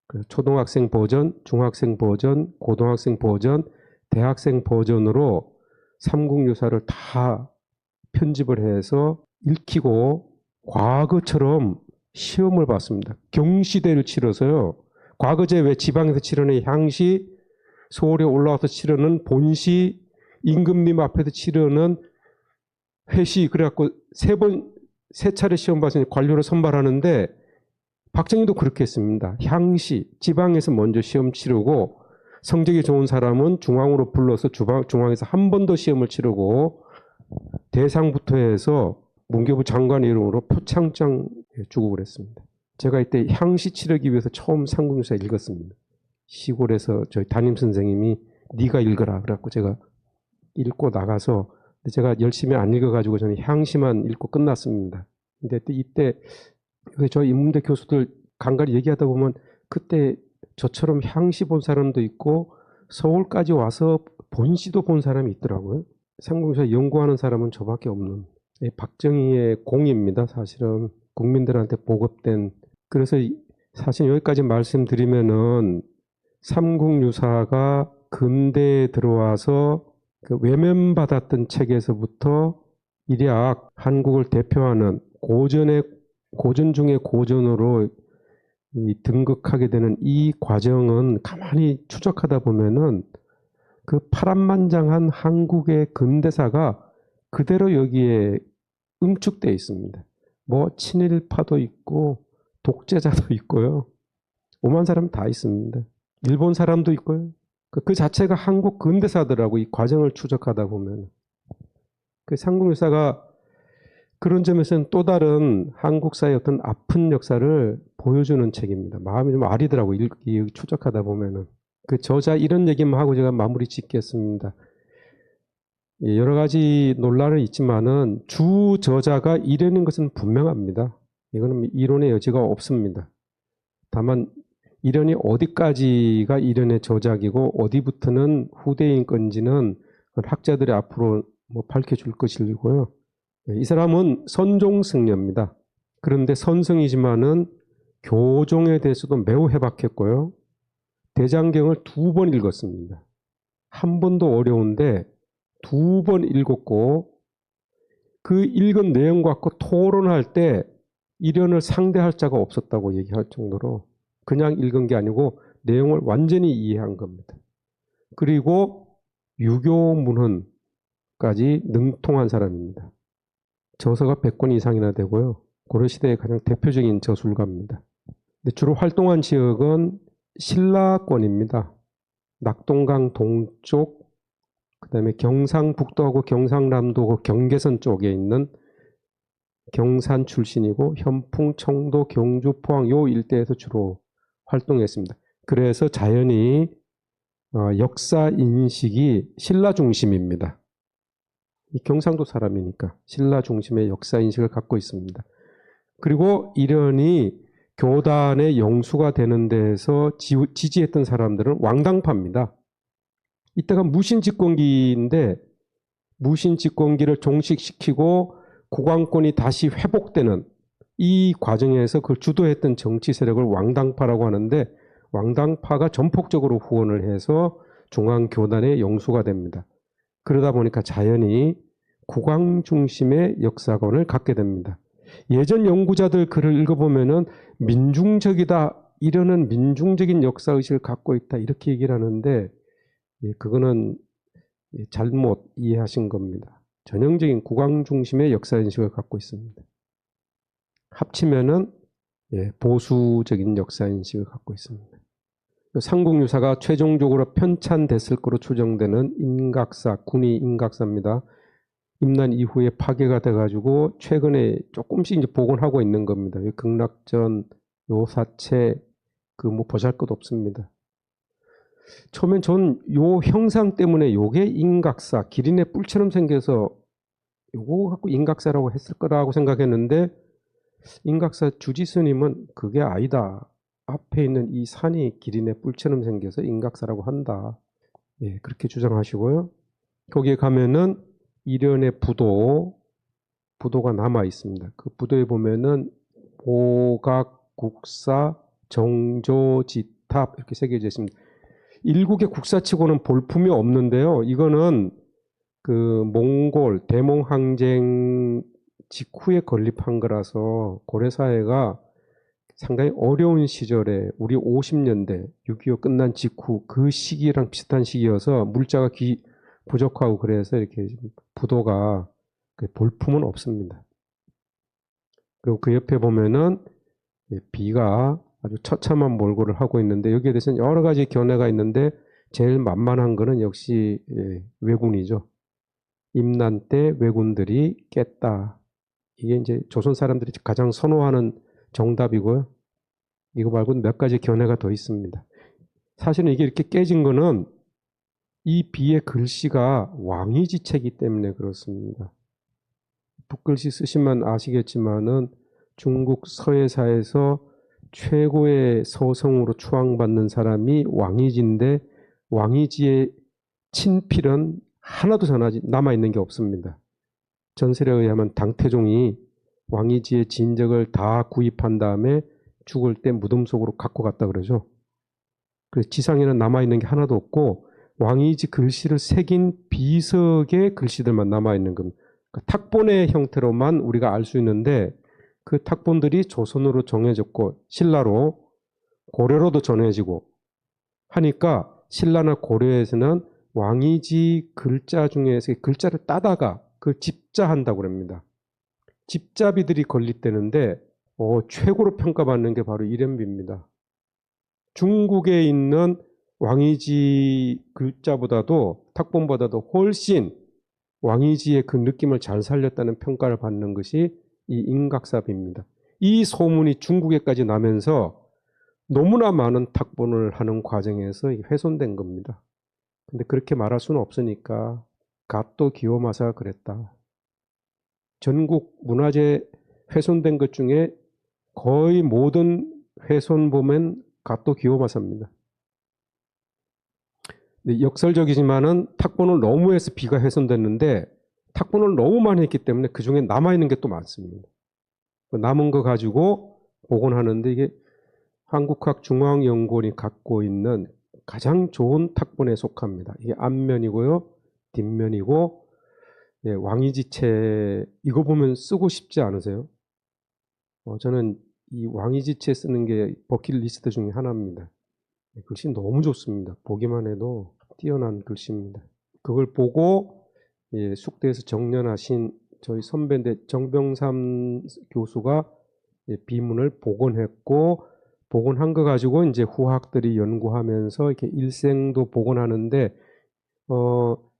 그래서 초등학생 버전, 중학생 버전, 고등학생 버전, 대학생 버전으로 삼국유사를 다 편집을 해서 읽히고 과거처럼 시험을 봤습니다. 경시대를 치러서요. 과거제 왜 지방에서 치르는 향시, 서울에 올라와서 치르는 본시, 임금님 앞에서 치르는 회시, 그래갖고 세 차례 시험 봐서 관료를 선발하는데 박정희도 그렇게 했습니다. 향시, 지방에서 먼저 시험 치르고 성적이 좋은 사람은 중앙으로 불러서 중앙에서 한 번 더 시험을 치르고 대상부터 해서 문교부 장관 이름으로 표창장 주고 그랬습니다. 제가 이때 향시 치르기 위해서 처음 삼국유사 읽었습니다. 시골에서 저희 담임 선생님이 네가 읽어라 그래갖고 제가 읽고 나가서 제가 열심히 안 읽어가지고 저는 향시만 읽고 끝났습니다. 근데 이때 저 인문대 교수들 간간히 얘기하다 보면 그때 저처럼 향시 본 사람도 있고 서울까지 와서 본시도 본 사람이 있더라고요. 삼국유사 연구하는 사람은 저밖에 없는 박정희의 공입니다. 사실은 국민들한테 보급된. 그래서 사실 여기까지 말씀드리면은 삼국유사가 근대에 들어와서 그 외면받았던 책에서부터 일약 한국을 대표하는 고전 중의 고전으로 등극하게 되는 이 과정은 가만히 추적하다 보면은 그 파란만장한 한국의 근대사가 그대로 여기에 응축되어 있습니다. 뭐 친일파도 있고 독재자도 있고요. 오만 사람 다 있습니다. 일본 사람도 있고요. 그 자체가 한국 근대사더라고. 이 과정을 추적하다 보면. 그 삼국유사가 그런 점에서는 또 다른 한국사의 어떤 아픈 역사를 보여주는 책입니다. 마음이 좀 아리더라고. 추적하다 보면은. 그 저자 이런 얘기만 하고 제가 마무리 짓겠습니다. 여러 가지 논란은 있지만은 주 저자가 이러는 것은 분명합니다. 이거는 이론의 여지가 없습니다. 다만 이론이 어디까지가 이론의 저작이고 어디부터는 후대인 건지는 학자들이 앞으로 뭐 밝혀줄 것이고요. 이 사람은 선종승려입니다. 그런데 선승이지만은 교종에 대해서도 매우 해박했고요. 대장경을 2번 읽었습니다. 한 번도 어려운데 2번 읽었고 그 읽은 내용 갖고 토론할 때 이론을 상대할 자가 없었다고 얘기할 정도로 그냥 읽은 게 아니고 내용을 완전히 이해한 겁니다. 그리고 유교문헌까지 능통한 사람입니다. 저서가 100권 이상이나 되고요. 고려시대의 가장 대표적인 저술가입니다. 근데 주로 활동한 지역은 신라권입니다. 낙동강 동쪽, 그 다음에 경상북도하고 경상남도하고 경계선 쪽에 있는 경산 출신이고 현풍, 청도, 경주, 포항 요 일대에서 주로 활동했습니다. 그래서 자연히 역사 인식이 신라 중심입니다. 이 경상도 사람이니까 신라 중심의 역사 인식을 갖고 있습니다. 그리고 이련이 교단의 영수가 되는 데에서 지지했던 사람들은 왕당파입니다. 이때가 무신집권기인데 무신집권기를 종식시키고 국왕권이 다시 회복되는 이 과정에서 그걸 주도했던 정치 세력을 왕당파라고 하는데 왕당파가 전폭적으로 후원을 해서 중앙교단의 영수가 됩니다. 그러다 보니까 자연히 국왕 중심의 역사관을 갖게 됩니다. 예전 연구자들 글을 읽어보면은 민중적이다, 이러는 민중적인 역사의식을 갖고 있다 이렇게 얘기를 하는데 그거는 잘못 이해하신 겁니다. 전형적인 국왕 중심의 역사인식을 갖고 있습니다. 합치면은 보수적인 역사인식을 갖고 있습니다. 삼국유사가 최종적으로 편찬됐을 거로 추정되는 인각사, 군의 인각사입니다. 임난 이후에 파괴가 돼가지고 최근에 조금씩 이제 복원하고 있는 겁니다. 극락전, 요사체, 뭐 보잘것 없습니다. 처음엔 전 요 형상 때문에 요게 인각사, 기린의 뿔처럼 생겨서 요거 갖고 인각사라고 했을 거라고 생각했는데 인각사 주지스님은 그게 아니다. 앞에 있는 이 산이 기린의 뿔처럼 생겨서 인각사라고 한다. 예, 그렇게 주장하시고요. 거기에 가면은 일련의 부도가 남아 있습니다. 그 부도에 보면은 보각, 국사, 정조지탑 이렇게 새겨져 있습니다. 일국의 국사치고는 볼품이 없는데요. 이거는 그 몽골 대몽항쟁 직후에 건립한 거라서 고려사회가 상당히 어려운 시절에 우리 50년대 6.25 끝난 직후 그 시기랑 비슷한 시기여서 물자가 부족하고 그래서 이렇게 부도가 볼품은 없습니다. 그리고 그 옆에 보면은 비가 아주 처참한 몰골을 하고 있는데 여기에 대해서는 여러 가지 견해가 있는데 제일 만만한 거는 역시 왜군이죠. 임난 때 왜군들이 깼다. 이게 이제 조선 사람들이 가장 선호하는 정답이고요. 이거 말고는 몇 가지 견해가 더 있습니다. 사실은 이게 이렇게 깨진 거는 이 비의 글씨가 왕이지체이기 때문에 그렇습니다. 붓글씨 쓰시면 아시겠지만은 중국 서예사에서 최고의 서성으로 추앙받는 사람이 왕이지인데 왕이지의 친필은 하나도 남아있는 게 없습니다. 전설에 의하면 당태종이 왕이지의 진적을 다 구입한 다음에 죽을 때 무덤 속으로 갖고 갔다 그러죠. 그래서 지상에는 남아있는 게 하나도 없고 왕이지 글씨를 새긴 비석의 글씨들만 남아있는 겁니다. 그러니까 탁본의 형태로만 우리가 알 수 있는데 그 탁본들이 조선으로 정해졌고 신라로 고려로도 전해지고 하니까 신라나 고려에서는 왕이지 글자 중에서 글자를 따다가 그걸 집자한다고 합니다. 집자비들이 건립되는데 최고로 평가받는 게 바로 이련비입니다. 중국에 있는 왕이지 글자보다도 탁본보다도 훨씬 왕이지의 그 느낌을 잘 살렸다는 평가를 받는 것이 이 인각사비입니다. 이 소문이 중국에까지 나면서 너무나 많은 탁본을 하는 과정에서 훼손된 겁니다. 근데 그렇게 말할 수는 없으니까 가또 기요마사가 그랬다. 전국 문화재 훼손된 것 중에 거의 모든 훼손 보면 가또 기요마사입니다. 역설적이지만은 탁본을 너무 해서 비가 훼손됐는데 탁본을 너무 많이 했기 때문에 그 중에 남아있는 게 또 많습니다. 남은 거 가지고 복원하는데 이게 한국학중앙연구원이 갖고 있는 가장 좋은 탁본에 속합니다. 이게 앞면이고요. 뒷면이고 왕이지체 이거 보면 쓰고 싶지 않으세요? 저는 이 왕이지체 쓰는 게 버킷리스트 중에 하나입니다. 글씨 너무 좋습니다. 보기만 해도 뛰어난 글씨입니다. 그걸 보고 숙대에서 정년하신 저희 선배인데 정병삼 교수가 비문을 복원했고 복원한 거 가지고 이제 후학들이 연구하면서 이렇게 일생도 복원하는데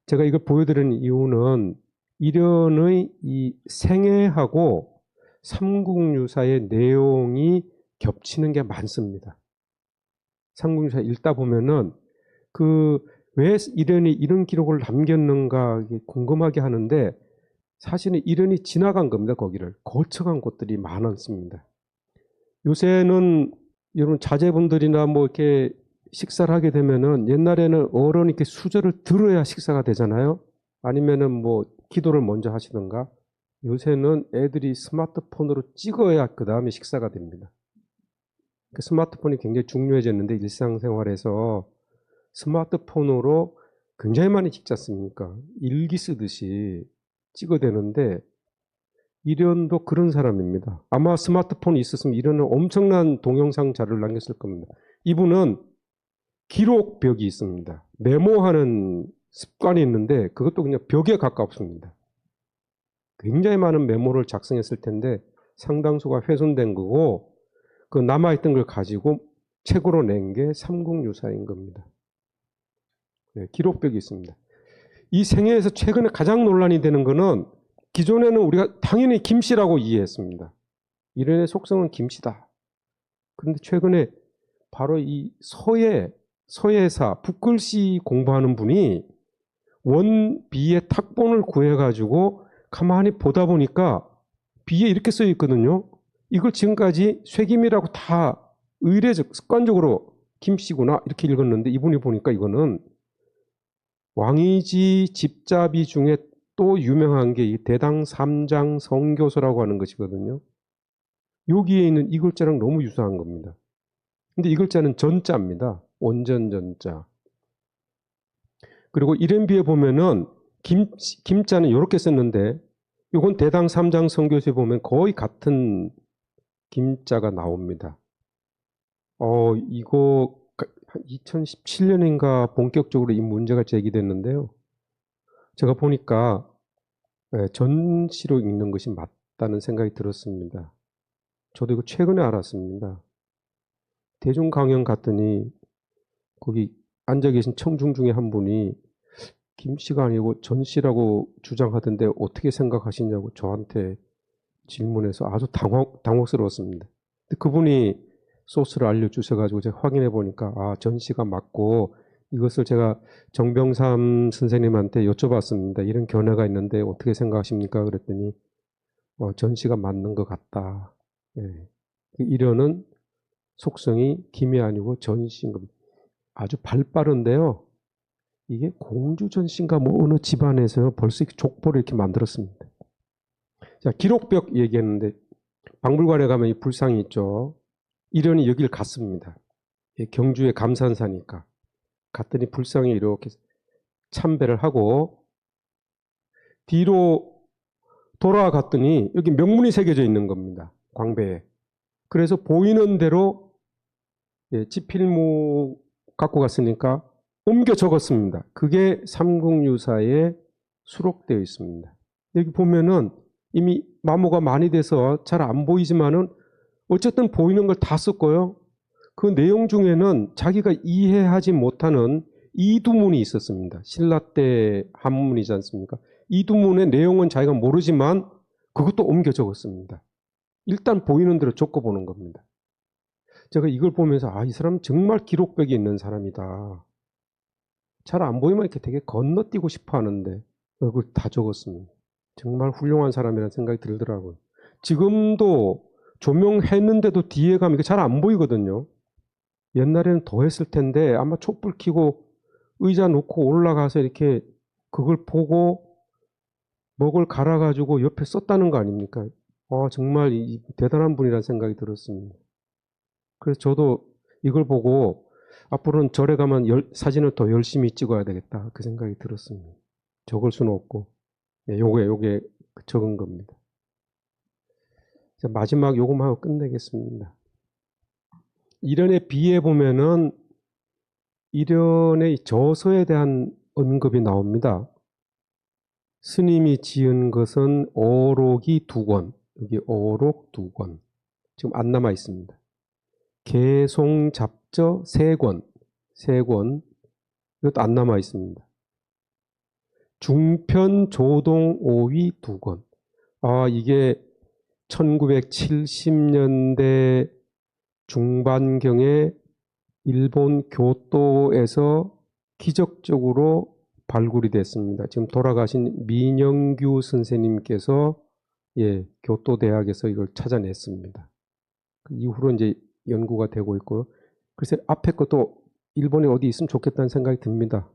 제가 이걸 보여드리는 이유는 이련의 이 생애하고 삼국유사의 내용이 겹치는 게 많습니다. 삼국유사 읽다 보면은 왜 이련이 이런 기록을 남겼는가 궁금하게 하는데 사실은 이련이 지나간 겁니다. 거기를 거쳐간 곳들이 많았습니다. 요새는 여러분 자제분들이나 뭐 이렇게 식사를 하게 되면은 옛날에는 어른이 이렇게 수저를 들어야 식사가 되잖아요. 아니면은 뭐 기도를 먼저 하시던가. 요새는 애들이 스마트폰으로 찍어야 그 다음에 식사가 됩니다. 그 스마트폰이 굉장히 중요해졌는데 일상생활에서 스마트폰으로 굉장히 많이 찍지 않습니까? 일기 쓰듯이 찍어대는데 이련도 그런 사람입니다. 아마 스마트폰이 있었으면 이련은 엄청난 동영상 자료를 남겼을 겁니다. 이분은 기록벽이 있습니다. 메모하는 습관이 있는데 그것도 그냥 벽에 가깝습니다. 굉장히 많은 메모를 작성했을 텐데 상당수가 훼손된 거고 그 남아있던 걸 가지고 책으로 낸 게 삼국유사인 겁니다. 기록벽이 있습니다. 이 생애에서 최근에 가장 논란이 되는 거는 기존에는 우리가 당연히 김씨라고 이해했습니다. 이련의 속성은 김씨다. 그런데 최근에 바로 이 서예사 붓글씨 공부하는 분이 원비의 탁본을 구해가지고 가만히 보다 보니까 비에 이렇게 써 있거든요. 이걸 지금까지 쇠김이라고 다 의례적, 습관적으로 김씨구나 이렇게 읽었는데 이분이 보니까 이거는 왕이지 집잡이 중에 또 유명한 게 이 대당 삼장 성교서라고 하는 것이거든요. 여기에 있는 이 글자랑 너무 유사한 겁니다. 근데 이 글자는 전자입니다. 온전 전자. 그리고 이름비에 보면은 김자는 이렇게 썼는데 이건 대당 삼장 성교서에 보면 거의 같은 김자가 나옵니다. 이거 2017년인가 본격적으로 이 문제가 제기됐는데요. 제가 보니까 전시로 읽는 것이 맞다는 생각이 들었습니다. 저도 이거 최근에 알았습니다. 대중 강연 갔더니 거기 앉아 계신 청중 중에 한 분이 김씨가 아니고 전씨라고 주장하던데 어떻게 생각하시냐고 저한테 질문해서 아주 당혹스러웠습니다. 근데 그분이 소스를 알려주셔가지고 제가 확인해 보니까 전씨가 맞고 이것을 제가 정병삼 선생님한테 여쭤봤습니다. 이런 견해가 있는데 어떻게 생각하십니까? 그랬더니 전씨가 맞는 것 같다. 예. 이려는 속성이 김이 아니고 전씨인 겁니다. 아주 발빠른데요. 이게 공주전씨인가 뭐 어느 집안에서 벌써 족보를 이렇게 만들었습니다. 자, 기록벽 얘기했는데 박물관에 가면 이 불상이 있죠. 이련이 여길 갔습니다. 경주에 감산사니까. 갔더니 불상이 이렇게 참배를 하고 뒤로 돌아갔더니 여기 명문이 새겨져 있는 겁니다. 광배에. 그래서 보이는 대로 지필무 갖고 갔으니까 옮겨 적었습니다. 그게 삼국유사에 수록되어 있습니다. 여기 보면은 이미 마모가 많이 돼서 잘 안 보이지만은 어쨌든 보이는 걸 다 썼고요. 그 내용 중에는 자기가 이해하지 못하는 이두문이 있었습니다. 신라 때 한문이지 않습니까? 이두문의 내용은 자기가 모르지만 그것도 옮겨 적었습니다. 일단 보이는 대로 적어보는 겁니다. 제가 이걸 보면서 이 사람은 정말 기록벽이 있는 사람이다. 잘 안 보이면 이렇게 되게 건너뛰고 싶어 하는데 그걸 다 적었습니다. 정말 훌륭한 사람이라는 생각이 들더라고요. 지금도 조명했는데도 뒤에 가면 이게 잘 안 보이거든요. 옛날에는 더 했을 텐데 아마 촛불 켜고 의자 놓고 올라가서 이렇게 그걸 보고 먹을 갈아가지고 옆에 썼다는 거 아닙니까? 정말 대단한 분이라는 생각이 들었습니다. 그래서 저도 이걸 보고 앞으로는 절에 가면 사진을 더 열심히 찍어야 되겠다 그 생각이 들었습니다. 적을 수는 없고 요게 적은 겁니다. 자, 마지막 요것만 하고 끝내겠습니다. 이련의 비에 보면은 이련의 저서에 대한 언급이 나옵니다. 스님이 지은 것은 어록이 2권, 여기 어록 2권, 지금 안 남아 있습니다. 개송잡저 3권, 이것도 안 남아 있습니다. 중편 조동 5위 2권. 이게 1970년대 중반경에 일본 교토에서 기적적으로 발굴이 됐습니다. 지금 돌아가신 민영규 선생님께서 교토대학에서 이걸 찾아냈습니다. 그 이후로 이제 연구가 되고 있고요. 그래서 앞에 것도 일본에 어디 있으면 좋겠다는 생각이 듭니다.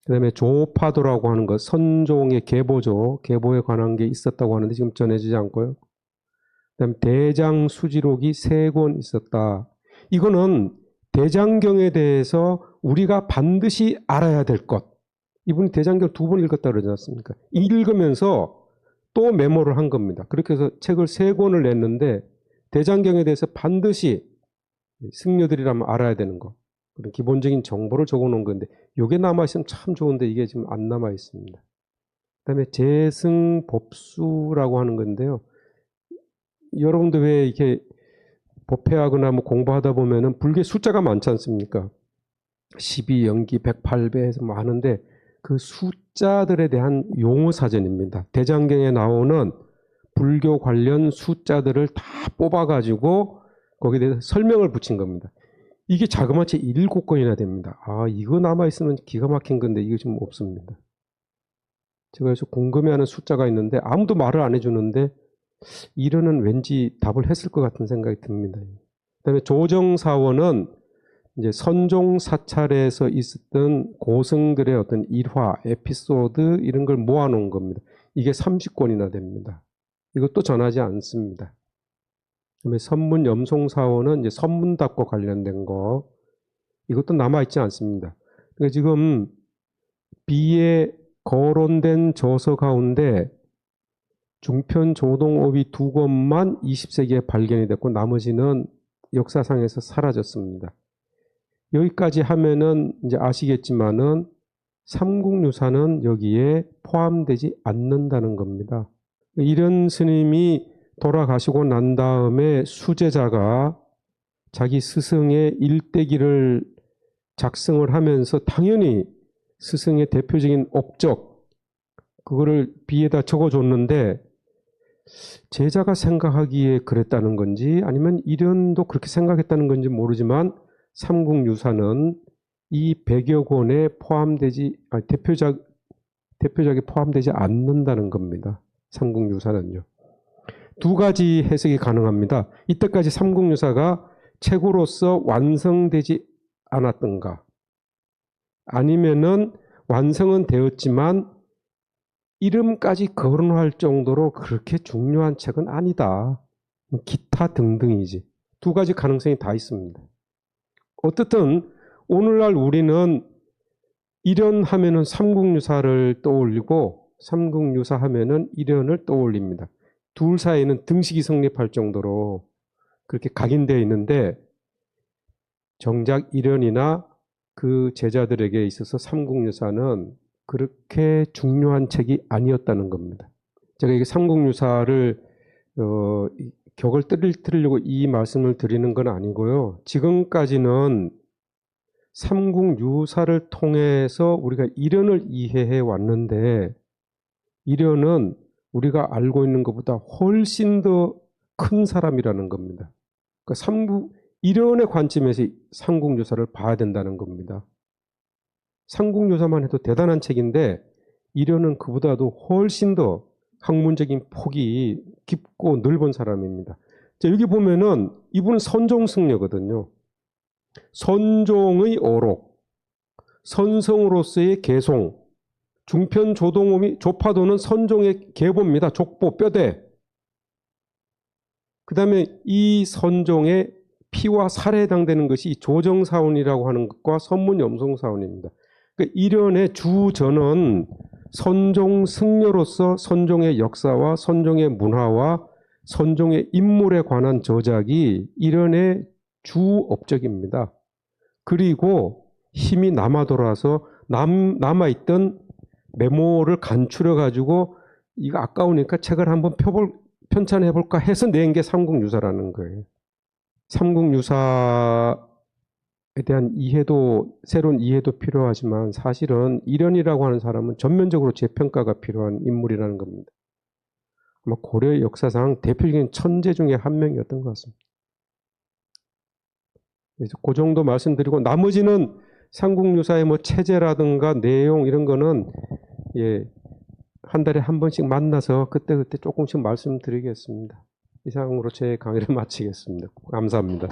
그 다음에 조파도라고 하는 것, 선종의 계보죠. 계보에 관한 게 있었다고 하는데 지금 전해지지 않고요. 그 다음에 대장수지록이 3권 있었다. 이거는 대장경에 대해서 우리가 반드시 알아야 될 것. 이분이 대장경 2번 읽었다고 그러지 않습니까? 읽으면서 또 메모를 한 겁니다. 그렇게 해서 책을 3권을 냈는데 대장경에 대해서 반드시 승려들이라면 알아야 되는 것. 그런 기본적인 정보를 적어놓은 건데 이게 남아있으면 참 좋은데 이게 지금 안 남아있습니다. 그 다음에 재승법수라고 하는 건데요. 여러분들 왜 이렇게 법회하거나 뭐 공부하다 보면은 불교 숫자가 많지 않습니까? 12, 연기, 108배 해서 뭐 하는데 그 숫자들에 대한 용어 사전입니다. 대장경에 나오는 불교 관련 숫자들을 다 뽑아가지고 거기에 대해서 설명을 붙인 겁니다. 이게 자그마치 7권이나 됩니다. 이거 남아있으면 기가 막힌 건데 이거 지금 없습니다. 제가 그래서 궁금해하는 숫자가 있는데 아무도 말을 안 해주는데 이런은 왠지 답을 했을 것 같은 생각이 듭니다. 그다음에 조정사원은 이제 선종 사찰에서 있었던 고승들의 어떤 일화, 에피소드 이런 걸 모아놓은 겁니다. 이게 30권이나 됩니다. 이것도 전하지 않습니다. 그다음에 선문 염송사원은 이제 선문답과 관련된 거 이것도 남아있지 않습니다. 그러니까 지금 비에 거론된 저서 가운데 중편 조동오비 2권만 20세기에 발견이 됐고 나머지는 역사상에서 사라졌습니다. 여기까지 하면은 이제 아시겠지만은 삼국유사는 여기에 포함되지 않는다는 겁니다. 이런 스님이 돌아가시고 난 다음에 수제자가 자기 스승의 일대기를 작성을 하면서 당연히 스승의 대표적인 업적 그거를 비에다 적어줬는데 제자가 생각하기에 그랬다는 건지 아니면 이련도 그렇게 생각했다는 건지 모르지만 삼국유사는 이 100여 권에 포함되지 대표작에 포함되지 않는다는 겁니다. 삼국유사는요. 두 가지 해석이 가능합니다. 이때까지 삼국유사가 책으로서 완성되지 않았던가 아니면은 완성은 되었지만 이름까지 거론할 정도로 그렇게 중요한 책은 아니다. 기타 등등이지. 두 가지 가능성이 다 있습니다. 어떻든 오늘날 우리는 이련 하면은 삼국유사를 떠올리고 삼국유사 하면은 이련을 떠올립니다. 둘 사이에는 등식이 성립할 정도로 그렇게 각인되어 있는데 정작 이련이나 그 제자들에게 있어서 삼국유사는 그렇게 중요한 책이 아니었다는 겁니다. 제가 이게 삼국유사를 격을 들으려고 이 말씀을 드리는 건 아니고요. 지금까지는 삼국유사를 통해서 우리가 이련을 이해해 왔는데 이련은 우리가 알고 있는 것보다 훨씬 더 큰 사람이라는 겁니다. 그러니까 이련의 관점에서 삼국유사를 봐야 된다는 겁니다. 삼국유사만 해도 대단한 책인데 이련은 그보다도 훨씬 더 학문적인 폭이 깊고 넓은 사람입니다. 자, 여기 보면은 이분은 선종승려거든요. 선종의 어록, 선성으로서의 개송, 중편 조동오미 조파도는 선종의 계보입니다. 족보, 뼈대. 그 다음에 이 선종의 피와 살에 해당되는 것이 조정사원이라고 하는 것과 선문염송사원입니다. 그러니까 이련의 주전은 선종 승려로서 선종의 역사와 선종의 문화와 선종의 인물에 관한 저작이 이련의 주 업적입니다. 그리고 힘이 남아 돌아서 남아있던 메모를 간추려 가지고 이거 아까우니까 책을 한번 편찬해볼까 해서 낸 게 삼국유사라는 거예요. 삼국유사에 대한 이해도 새로운 이해도 필요하지만 사실은 이련이라고 하는 사람은 전면적으로 재평가가 필요한 인물이라는 겁니다. 아마 고려 역사상 대표적인 천재 중에 한 명이었던 것 같습니다. 그래서 그 정도 말씀드리고 나머지는 삼국유사의 뭐 체제라든가 내용 이런 거는 한 달에 한 번씩 만나서 그때그때 조금씩 말씀드리겠습니다. 이상으로 제 강의를 마치겠습니다. 감사합니다.